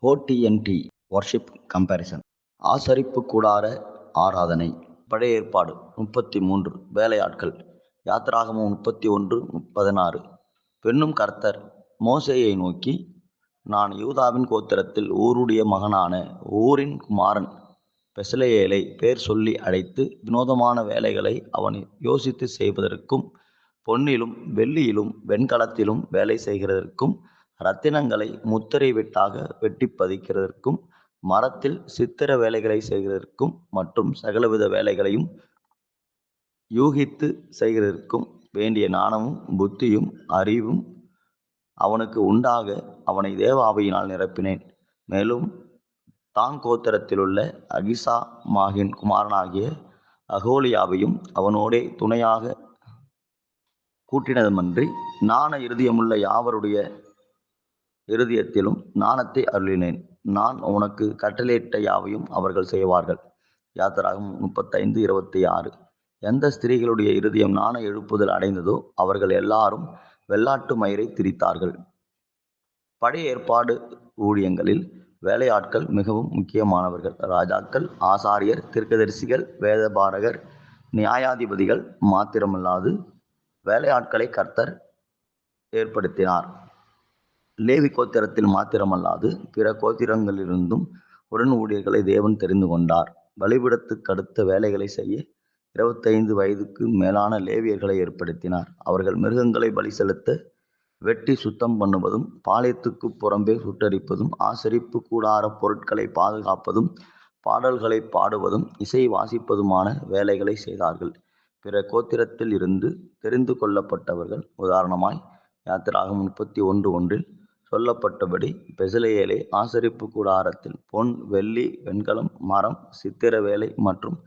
ஓடிஎன்டி worship comparison. ஆசரிப்பு கூடார ஆராதனை. பழைய ஏற்பாடு 33 வேலையாட்கள். யாத்திராகமம் 31:16. பெண்ணும் கர்த்தர் மோசேயை நோக்கி, நான் யூதாவின் கோத்திரத்தில் ஊருடைய மகனான ஊரின் குமாரன் பெசலெயேலை பேர் சொல்லி அழைத்து வினோதமான வேலைகளை அவன் யோசித்து செய்வதற்கும், பொன்னிலும் வெள்ளியிலும் வெண்கலத்திலும் வேலை செய்கிறதற்கும், இரத்தினங்களை முத்திரை வெட்டாக வெட்டி பதிக்கிறதற்கும், மரத்தில் சித்திர வேலைகளை செய்கிறதற்கும் மற்றும் சகலவித வேலைகளையும் யூகித்து செய்கிறதற்கும் வேண்டிய ஞானமும் புத்தியும் அறிவும் அவனுக்கு உண்டாக அவனை தேவ ஆவியினால் நிரப்பினேன். மேலும் தான் கோத்திரத்திலுள்ள அகிசாமாகின் குமாரனாகிய அகோலியாவையும் அவனோடே துணையாக கூட்டினதுமன்றி, ஞான இருதயமுள்ள யாவருடைய இருதயத்திலும் ஞானத்தை அருளினேன். நான் உனக்கு கட்டளையிட்ட யாவையும் அவர்கள் செய்வார்கள். யாத்திராகமம் 35:26. எந்த ஸ்திரீகளுடைய இருதயம் ஞான எழுப்புதல் அடைந்ததோ அவர்கள் எல்லாரும் வெள்ளாட்டு மயிரை திரித்தார்கள். பழைய ஏற்பாடு ஊழியங்களில் வேலையாட்கள் மிகவும் முக்கியமானவர்கள். ராஜாக்கள், ஆசாரியர், தீர்க்கதரிசிகள், வேதபாரகர், நியாயாதிபதிகள் மாத்திரமல்லாது வேலையாட்களை கர்த்தர் ஏற்படுத்தினார். லேவி கோத்திரத்தில் மாத்திரமல்லாது பிற கோத்திரங்களிலிருந்தும் உடன் ஊழியர்களை தேவன் தெரிந்து கொண்டார். பலிபீடத்துக்கு அடுத்த வேலைகளை செய்ய 25 வயதுக்கு மேலான லேவியர்களை ஏற்படுத்தினார். அவர்கள் மிருகங்களை பலி செலுத்த, வெட்டி சுத்தம் பண்ணுவதும், பாளையத்துக்கு புறம்பே சுட்டரிப்பதும், ஆசரிப்பு கூடார பொருட்களை பாதுகாப்பதும், பாடல்களை பாடுவதும், இசை வாசிப்பதுமான வேலைகளை செய்தார்கள். பிற கோத்திரத்தில் இருந்து தெரிந்து கொள்ளப்பட்டவர்கள், உதாரணமாய் யாத்திராகமம் 31:1 சொல்லப்பட்டபடி பெசலெயேலை ஆசரிப்பு கூடாரத்தில் பொன், வெள்ளி, வெண்கலம், மரம், சித்திர வேலை மற்றும்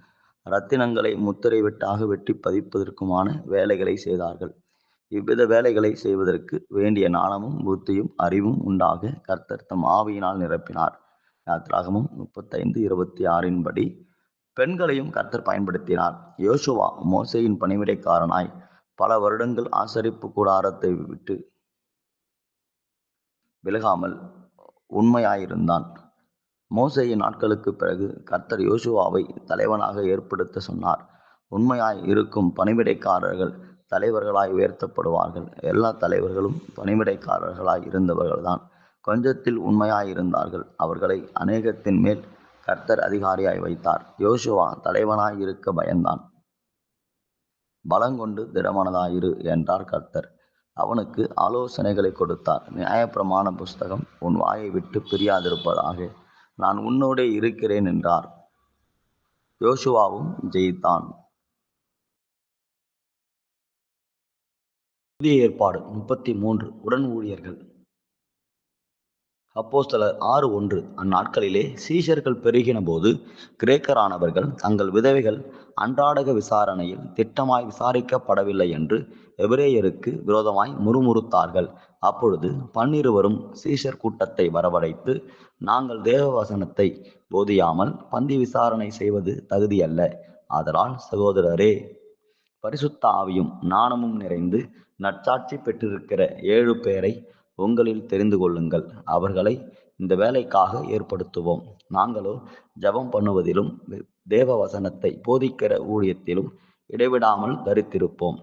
இரத்தினங்களை முத்திரை வெட்டாக வெட்டி பதிப்பதற்குமான வேலைகளை செய்தார்கள். இவ்வித வேலைகளை செய்வதற்கு வேண்டிய ஞானமும் புத்தியும் அறிவும் உண்டாக கர்த்தர் தம் ஆவியினால் நிரப்பினார். யாத்திராகமம் 35:26 படி பெண்களையும் கர்த்தர் பயன்படுத்தினார். யோசுவா மோசேயின் பணிவிடைக்காரனாய் பல வருடங்கள் ஆசரிப்பு கூடாரத்தை விட்டு விலகாமல் உண்மையாயிருந்தான். மோசேயின் நாட்களுக்கு பிறகு கர்த்தர் யோசுவாவை தலைவனாக ஏற்படுத்த சொன்னார். உண்மையாய் இருக்கும் பணிவிடைக்காரர்கள் தலைவர்களாய் உயர்த்தப்படுவார்கள். எல்லா தலைவர்களும் பணிவிடைக்காரர்களாய் இருந்தவர்கள்தான். கொஞ்சத்தில் உண்மையாயிருந்தார்கள். அவர்களை அநேகத்தின் மேல் கர்த்தர் அதிகாரியாய் வைத்தார். யோசுவா தலைவனாய் இருக்க பயந்தான். பலங்கொண்டு திடமனதாயிரு என்றார் கர்த்தர். அவனுக்கு ஆலோசனைகளை கொடுத்தார். நியாயப்பிரமாண புஸ்தகம் உன் வாயை விட்டு பிரியாதிருப்பதாக, நான் உன்னோடே இருக்கிறேன் என்றார். யோசுவாவும் ஜெயித்தான். புதிய ஏற்பாடு 33 உடன் ஊழியர்கள். அப்போஸ்தலர் 6:1. அந்நாட்களிலே சீஷர்கள் பெருகின போது கிரேக்கரானவர்கள் தங்கள் விதவைகள் அன்றாடக விசாரணையில் திட்டமாய் விசாரிக்கப்படவில்லை என்று எபிரேயருக்கு விரோதமாய் முறுமுறுத்தார்கள். அப்பொழுது 12 சீஷர் கூட்டத்தை வரவழைத்து, நாங்கள் தேவ வசனத்தை போதியாமல் பந்தி விசாரணை செய்வது தகுதியல்ல. ஆதலால் சகோதரரே, பரிசுத்த ஆவியும் ஞானமும் நிறைந்து நற்சாட்சி பெற்றிருக்கிற 7 பேரை உங்களில் தெரிந்து கொள்ளுங்கள். அவர்களை இந்த வேலைக்காக ஏற்படுத்துவோம். நாங்களோ ஜெபம் பண்ணுவதிலும் தேவ வசனத்தை போதிக்கிற ஊழியத்திலும் இடைவிடாமல் தரித்திருப்போம்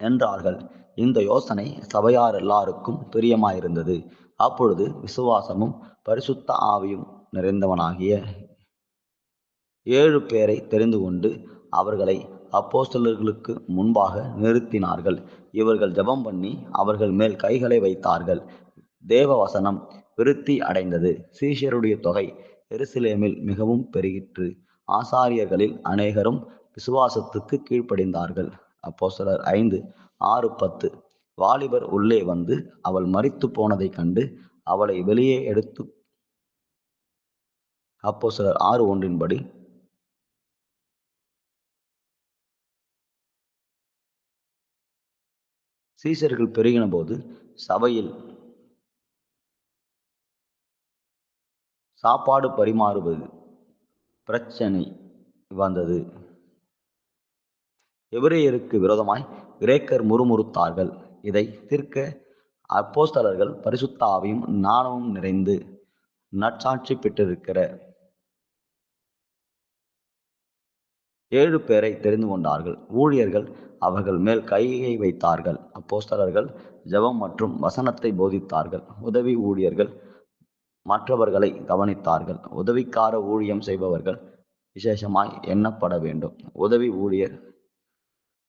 என்றார்கள். இந்த யோசனை சபையார் எல்லாருக்கும் பிரியமாயிருந்தது. அப்பொழுது விசுவாசமும் பரிசுத்த ஆவியும் நிறைந்தவனாகிய 7 பேரை தெரிந்து கொண்டு அவர்களை அப்போஸ்தலர்களுக்கு முன்பாக நிறுத்தினார்கள். இவர்கள் ஜெபம் பண்ணி அவர்கள் மேல் கைகளை வைத்தார்கள். தேவ வசனம் விருத்தி அடைந்தது. சீஷருடைய தொகை எருசலேமில் மிகவும் பெருகிற்று. ஆசாரியர்களில் அநேகரும் விசுவாசத்துக்கு கீழ்ப்படிந்தார்கள். அப்போஸ்தலர் 5:6-10. வாலிபர் உள்ளே வந்து அவள் மரித்து போனதை கண்டு அவளை வெளியே எடுத்து அப்போஸ்தலர் 6:1 படி சீஷர்கள் பெருகின போது சபையில் சாப்பாடு பரிமாறுவது பிரச்சனை வந்தது. எபிரேயருக்கு விரோதமாய் கிரேக்கர் முறுமுறுத்தார்கள். இதை தீர்க்க அப்போஸ்தலர்கள் பரிசுத்த ஆவியும் ஞானமும் நிறைந்து நற்சாட்சி பெற்றிருக்கிற 7 பேரை தெரிந்து கொண்டார்கள். ஊழியர்கள் அவர்கள் மேல் கையை வைத்தார்கள். அப்போஸ்தலர்கள் ஜெபம் மற்றும் வசனத்தை போதித்தார்கள். உதவி ஊழியர்கள் மற்றவர்களை கவனித்தார்கள். உதவிக்கார ஊழியம் செய்பவர்கள் விசேஷமாய் எண்ணப்பட வேண்டும். உதவி ஊழியர்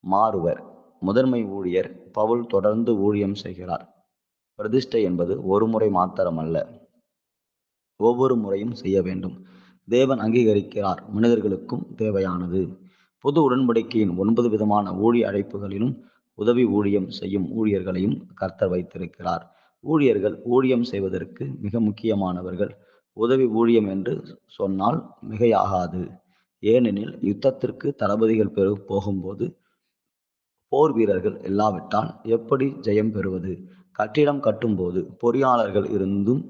மாறுவர். முதன்மை ஊழியர் பவுல் தொடர்ந்து ஊழியம் செய்கிறார். பிரதிஷ்டை என்பது ஒரு முறை மாத்திரமல்ல, ஒவ்வொரு முறையும் செய்ய வேண்டும். தேவன் அங்கீகரிக்கிறார், மனிதர்களுக்கும் தேவையானது. புது உடன்படிக்கையின் 9 விதமான ஊழிய அழைப்புகளிலும் உதவி ஊழியம் செய்யும் ஊழியர்களையும் கர்த்தர் வைத்திருக்கிறார். ஊழியர்கள் ஊழியம் செய்வதற்கு மிக முக்கியமானவர்கள். உதவி ஊழியம் என்று சொன்னால் மிகையாகாது. ஏனெனில் யுத்தத்திற்கு தளபதிகள் போகும்போது போர் வீரர்கள் இல்லாவிட்டால் எப்படி ஜெயம் பெறுவது? கட்டிடம் கட்டும்போது பொறியாளர்கள் இருந்தும்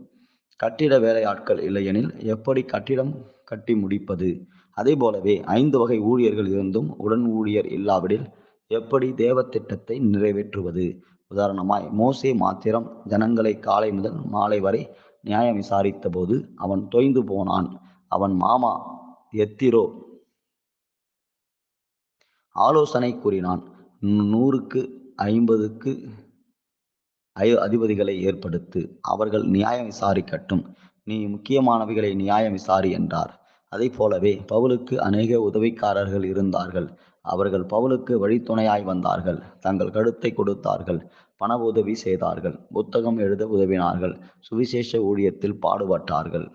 கட்டிட வேலையாட்கள் இல்லையெனில் எப்படி கட்டிடம் கட்டி முடிப்பது? அதே போலவே 5 வகை ஊழியர்கள் இருந்தும் உடன் ஊழியர் இல்லாவிடில் எப்படி தேவ திட்டத்தை நிறைவேற்றுவது? உதாரணமாய் மோசே மாத்திரம் ஜனங்களை காலை முதல் மாலை வரை நியாயம் விசாரித்த போது அவன் தொய்ந்து போனான். அவன் மாமா எத்திரோ ஆலோசனை கூறினான். 100க்கு 50க்கு அதிபதிகளை ஏற்படுத்து, அவர்கள் நியாயம் விசாரிக்கட்டும், நீ முக்கியமானவைகளை நியாயம் விசாரி என்றார். அதை போலவே பவுலுக்கு அநேக உதவிக்காரர்கள் இருந்தார்கள். அவர்கள் பவுலுக்கு வழித்துணையாய் வந்தார்கள். தங்கள் கருத்தை கொடுத்தார்கள், பண உதவி செய்தார்கள், புத்தகம் எழுத உதவினார்கள், சுவிசேஷ ஊழியத்தில் பாடுபட்டார்கள்.